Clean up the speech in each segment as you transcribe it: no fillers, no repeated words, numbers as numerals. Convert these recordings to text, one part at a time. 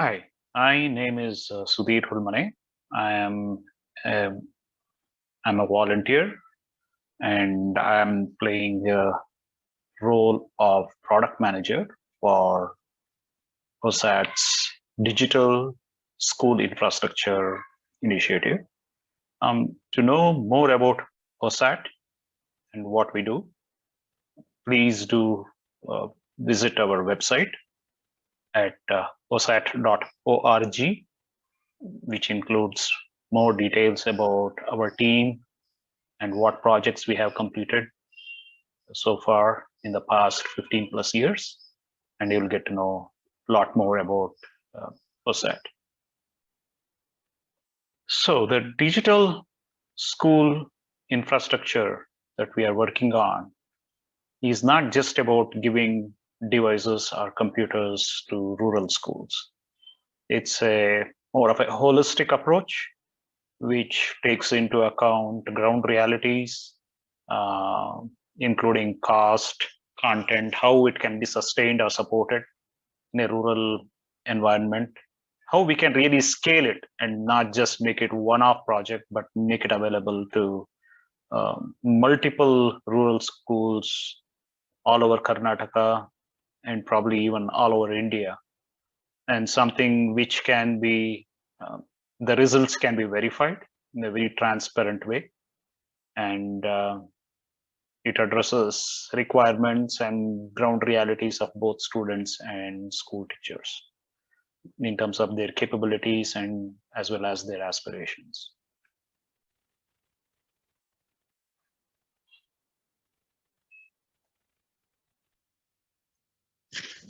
Hi, my name is Sudhir Hulmane. I am um, I'm a volunteer and I'm playing the role of product manager for OSAAT's digital school infrastructure initiative. To know more about OSAAT and what we do, please do uh, visit our website at osat.org, which includes more details about our team and what projects we have completed so far in the past 15 plus years. And you'll get to know a lot more about OSAT. So the digital school infrastructure that we are working on is not just about giving devices or computers to rural schools. It's a more of a holistic approach which takes into account ground realities, uh, including cost, content, how it can be sustained or supported in a rural environment, how we can really scale it and not just make it one-off project, but make it available to multiple rural schools all over Karnataka and probably even all over India, and something which can be the results can be verified in a very transparent way, and it addresses requirements and ground realities of both students and school teachers in terms of their capabilities and as well as their aspirations.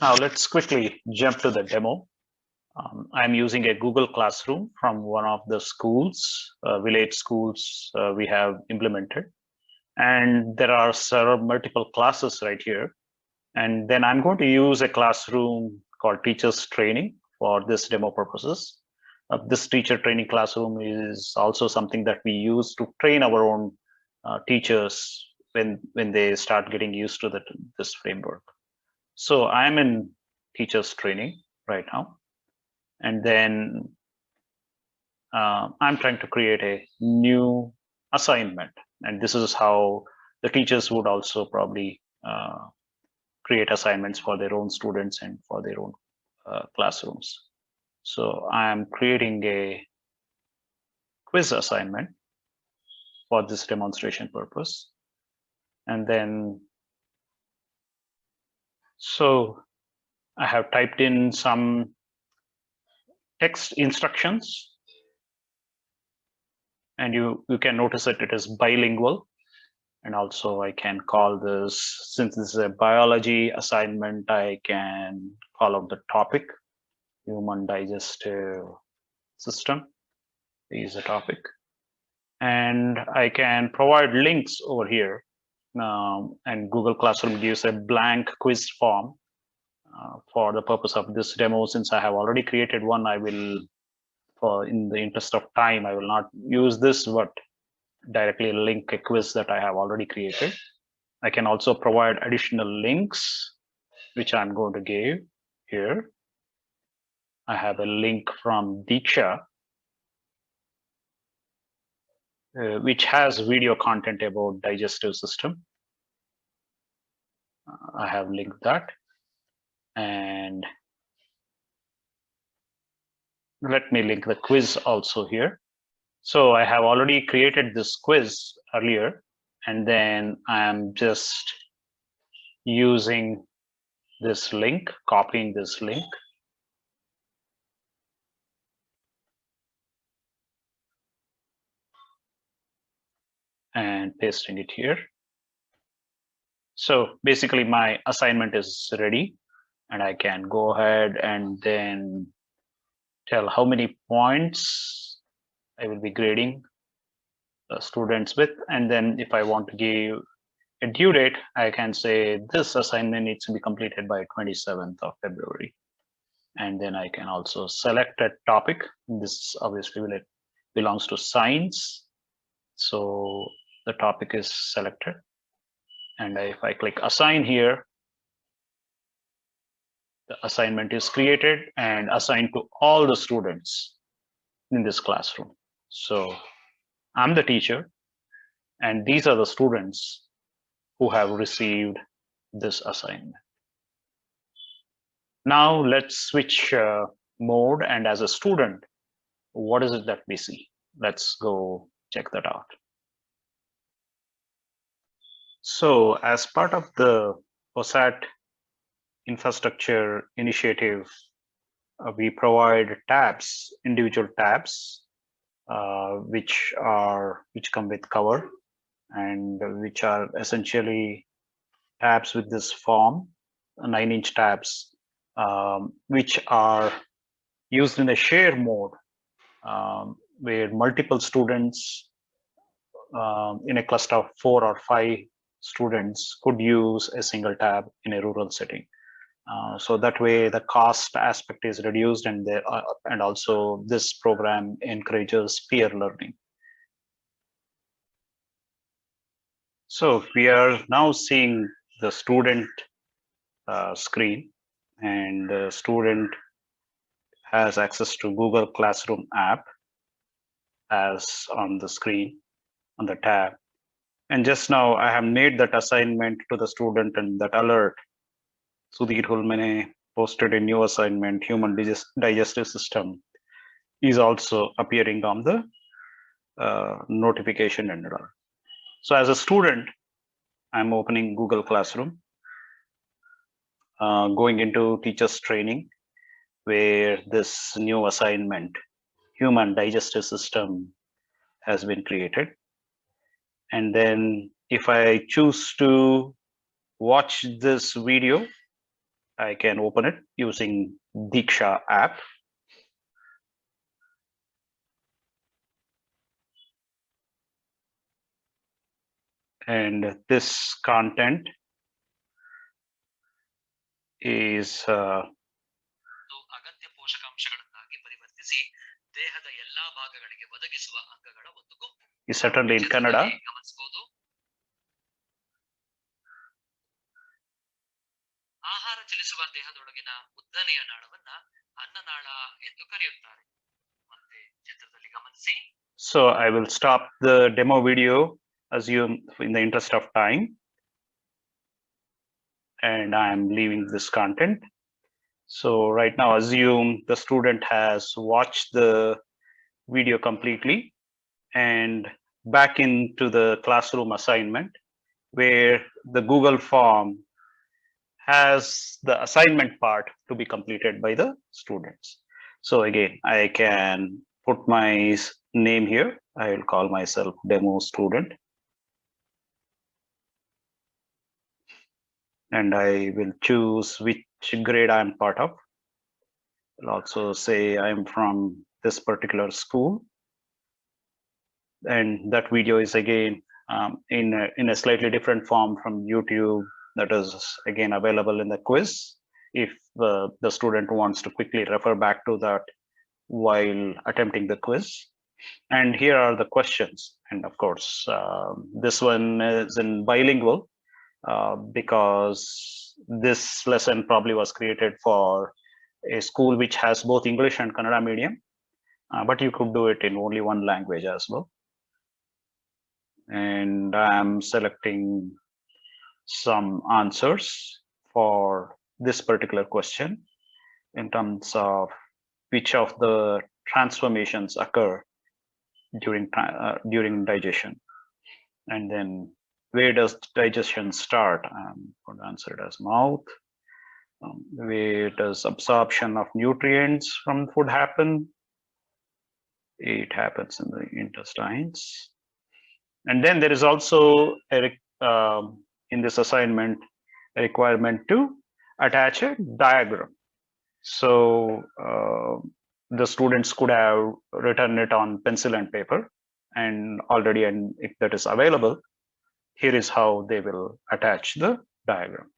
Now let's quickly jump to the demo. I'm using a Google Classroom from one of the schools, village schools we have implemented. And there are several multiple classes right here. And then I'm going to use a classroom called Teachers Training for this demo purposes. This teacher training classroom is also something that we use to train our own teachers when they start getting used to this framework. So I'm in teachers training right now. And then I'm trying to create a new assignment. And this is how the teachers would also probably create assignments for their own students and for their own classrooms. So I'm creating a quiz assignment for this demonstration purpose. And then, so I have typed in some text instructions, and you can notice that it is bilingual. And also I can call this, since this is a biology assignment, I can call out the topic, human digestive system is a topic. And I can provide links over here. And Google Classroom gives a blank quiz form for the purpose of this demo. Since I have already created one, I will, in the interest of time, I will not use this, but directly link a quiz that I have already created. I can also provide additional links, which I'm going to give here. I have a link from Diksha, which has video content about digestive system. I have linked that. And let me link the quiz also here. So I have already created this quiz earlier, and then I'm just using this link, copying this link. And pasting it here. So basically my assignment is ready, and I can go ahead and then tell how many points I will be grading students with. And then if I want to give a due date, I can say this assignment needs to be completed by 27th of February. And then I can also select a topic. This obviously belongs to science. So the topic is selected. And if I click assign here, the assignment is created and assigned to all the students in this classroom. So I'm the teacher, and these are the students who have received this assignment. Now let's switch mode, and as a student, what is it that we see? Let's go check that out. So as part of the OSAAT infrastructure initiative, we provide tabs, individual tabs, which come with cover, and which are essentially tabs with this form, 9-inch tabs, which are used in a share mode, where multiple students in a cluster of 4 or 5 students could use a single tab in a rural setting. So that way the cost aspect is reduced, and also this program encourages peer learning. So we are now seeing the student screen, and the student has access to Google Classroom app as on the screen on the tab. And just now I have made that assignment to the student, and that alert, Sudhir Hulmane posted a new assignment, Human Digestive System, is also appearing on the notification and alert. So as a student, I'm opening Google Classroom, going into teachers training, where this new assignment, Human Digestive System, has been created. And then if I choose to watch this video, I can open it using Diksha app. And this content is certainly in Kannada. ಆಹಾರ ಚಲಿಸುವ ದೇಹದೊಳಗಿನ ಉದ್ದನೆಯ ನಾಳವನ್ನ ಅನ್ನನಾಳ ಎಂದು ಕರೆಯುತ್ತಾರೆ. ಮತ್ತೆ ಚಿತ್ರದಲ್ಲಿ ಗಮನಿಸಿ. So I will stop the demo video, assume in the interest of time, and I'm leaving this content. So right now, assume the student has watched the video completely and back into the classroom assignment, where the Google form has the assignment part to be completed by the students. So again, I can put my name here. I will call myself demo student. And I will choose which grade I'm part of. I'll also say I'm from this particular school. And that video is again in a slightly different form from YouTube. That is again available in the quiz if the student wants to quickly refer back to that while attempting the quiz. And here are the questions. And of course, this one is in bilingual because this lesson probably was created for a school which has both English and Kannada medium, but you could do it in only one language as well. And I'm selecting some answers for this particular question in terms of which of the transformations occur during digestion, and then where does digestion start? I'm going to answer it as mouth. Where does absorption of nutrients from food happen? It happens in the intestines. And then there is also in this assignment a requirement to attach a diagram. So the students could have written it on pencil and paper, and already, and if that is available, here is how they will attach the diagram.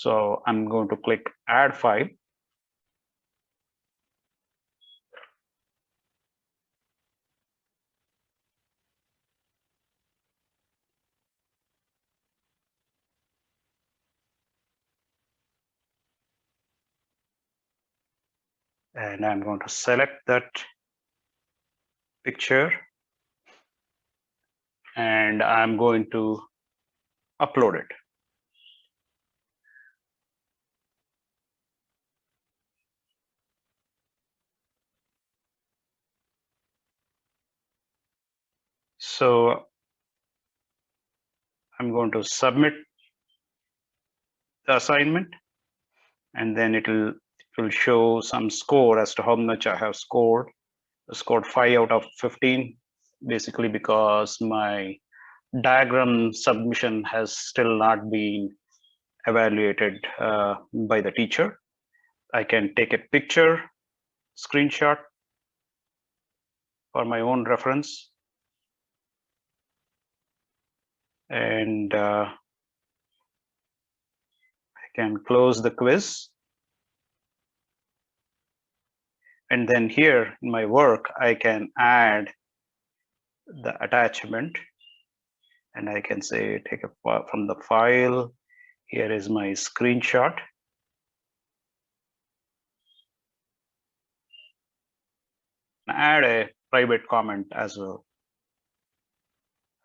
So I'm going to click add file. And I'm going to select that picture and I'm going to upload it. So I'm going to submit the assignment, and then it will show some score as to how much I have scored. I scored 5 out of 15, basically because my diagram submission has still not been evaluated by the teacher. I can take a picture, screenshot for my own reference, and I can close the quiz. And then here in my work, I can add the attachment, and I can say take a from the file. Here is my screenshot. Add a private comment as well.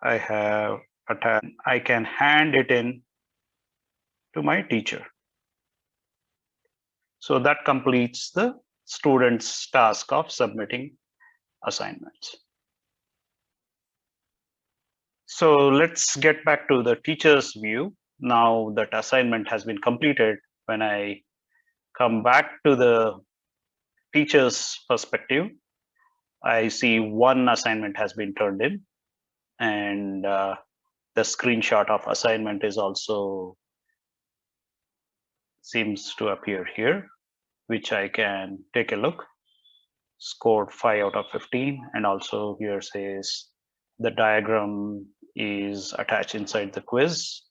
I have attached. I can hand it in to my teacher. So that completes the student's task of submitting assignments. So let's get back to the teacher's view. Now that assignment has been completed, when I come back to the teacher's perspective, I see one assignment has been turned in, and the screenshot of assignment is also seems to appear here, which I can take a look. Scored 5 out of 15, and also here says the diagram is attached inside the quiz.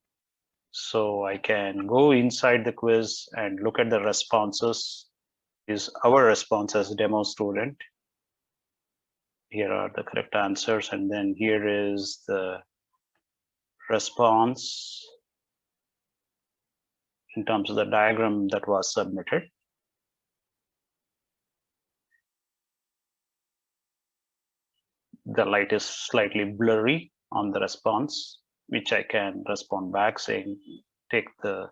So I can go inside the quiz and look at the responses. Is our response as demo student. Here are the correct answers, and then here is the response in terms of the diagram that was submitted. The light is slightly blurry on the response, which I can respond back saying, take the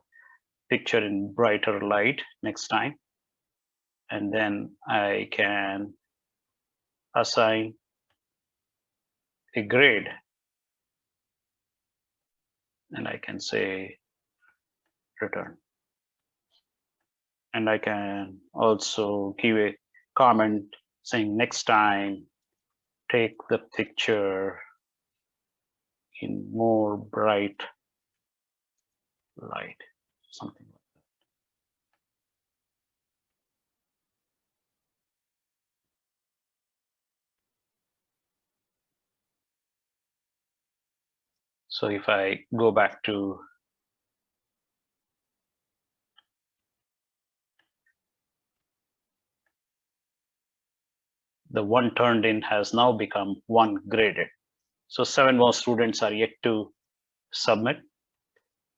picture in brighter light next time. And then I can assign a grade. And I can say return. And I can also give a comment saying next time, take the picture in more bright light, something like that. So if I go back to the one turned in has now become one graded. So 7 more students are yet to submit.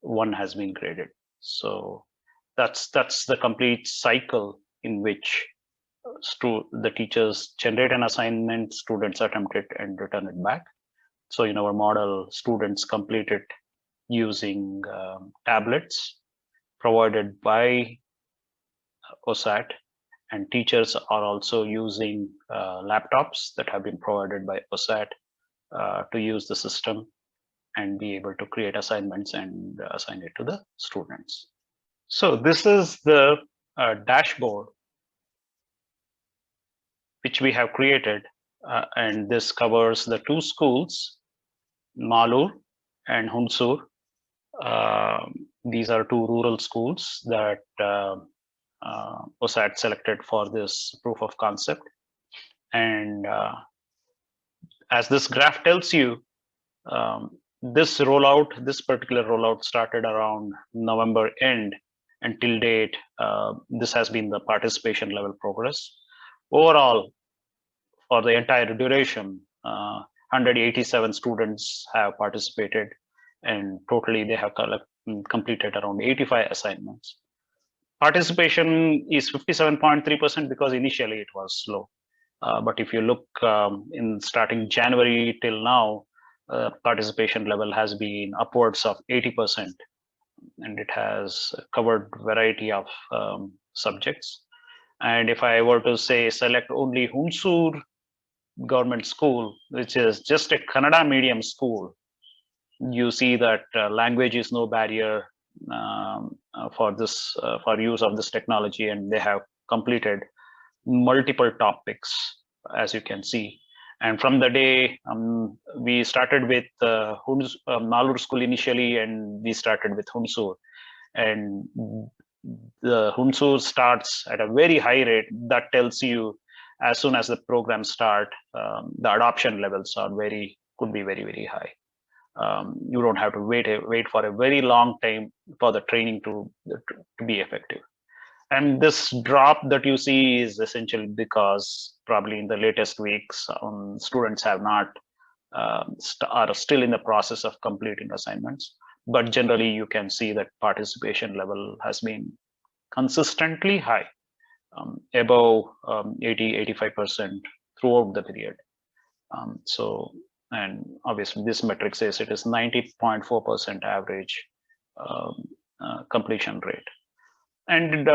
One has been graded. So that's the complete cycle in which the teachers generate an assignment, students attempt it and return it back. So in our model, students complete it using tablets provided by OSAAT, and teachers are also using laptops that have been provided by OSAAT to use the system and be able to create assignments and assign it to the students. So this is the dashboard which we have created, and this covers the 2 schools, Malur and Hunsur. These are 2 rural schools that OSAT selected for this proof of concept. And as this graph tells you, this particular rollout started around November end, and till date, this has been the participation level progress. Overall, for the entire duration, 187 students have participated, and totally they have completed around 85 assignments. Participation is 57.3% because initially it was slow. But if you look in starting January till now, participation level has been upwards of 80%, and it has covered variety of subjects. And if I were to say select only Hunsur government school, which is just a Kannada medium school, you see that language is no barrier for this for use of this technology, and they have completed multiple topics, as you can see. And from the day we started with Nalur school initially, and we started with Hunsur, and the Hunsur starts at a very high rate. That tells you as soon as the program start, the adoption levels are could be very high. You don't have to wait for a very long time for the training to be effective. And this drop that you see is essentially because probably in the latest weeks, students have not are still in the process of completing assignments. But generally, you can see that participation level has been consistently high, above 80-85% throughout the period. And obviously, this metric says it is 90.4% average completion rate. And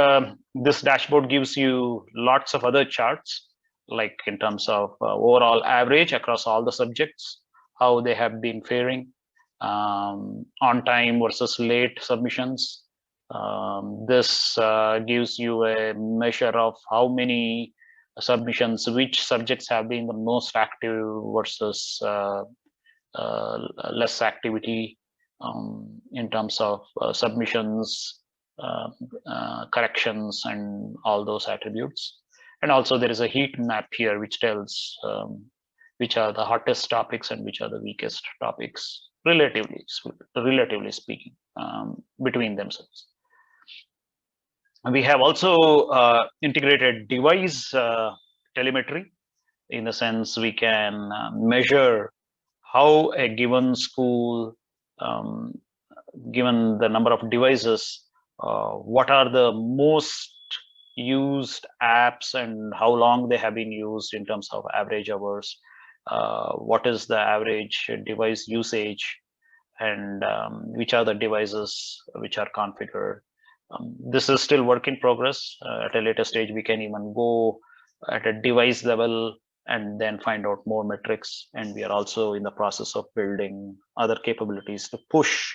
this dashboard gives you lots of other charts, like in terms of overall average across all the subjects, how they have been faring, on time versus late submissions. This gives you a measure of how many submissions, which subjects have been the most active versus less activity in terms of submissions, corrections, and all those attributes. And also there is a heat map here which tells which are the hottest topics and which are the weakest topics, relatively speaking, between themselves. We have also integrated device telemetry, in the sense we can measure how a given school, given the number of devices, what are the most used apps and how long they have been used in terms of average hours, what is the average device usage, and which are the devices which are configured. This is still work in progress. At a later stage, we can even go at a device level and then find out more metrics. And we are also in the process of building other capabilities to push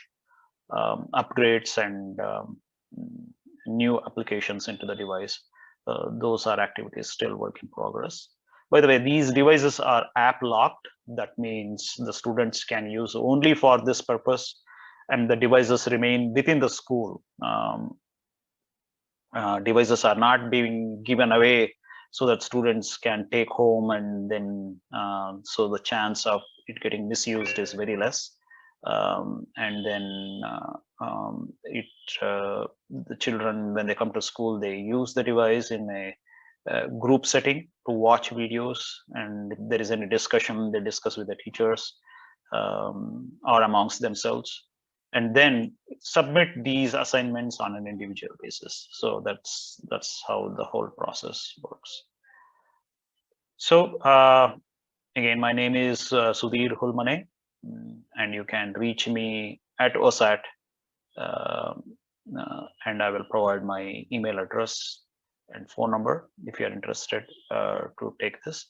upgrades and new applications into the device. Those are activities still work in progress. By the way, these devices are app locked. That means the students can use only for this purpose, and the devices remain within the school. Devices are not being given away so that students can take home, and then so the chance of it getting misused is very less. And then the children, when they come to school, they use the device in a group setting to watch videos, and if there is any discussion, they discuss with the teachers or amongst themselves, and then submit these assignments on an individual basis. So that's how the whole process works. So again, my name is Sudhir Hulmane, and you can reach me at OSAAT, and I will provide my email address and phone number if you are interested to take this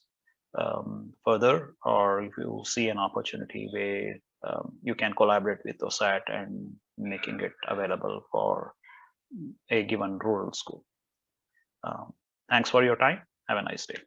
further, or if you see an opportunity where you can collaborate with OSAAT and making it available for a given rural school. Thanks for your time. Have a nice day.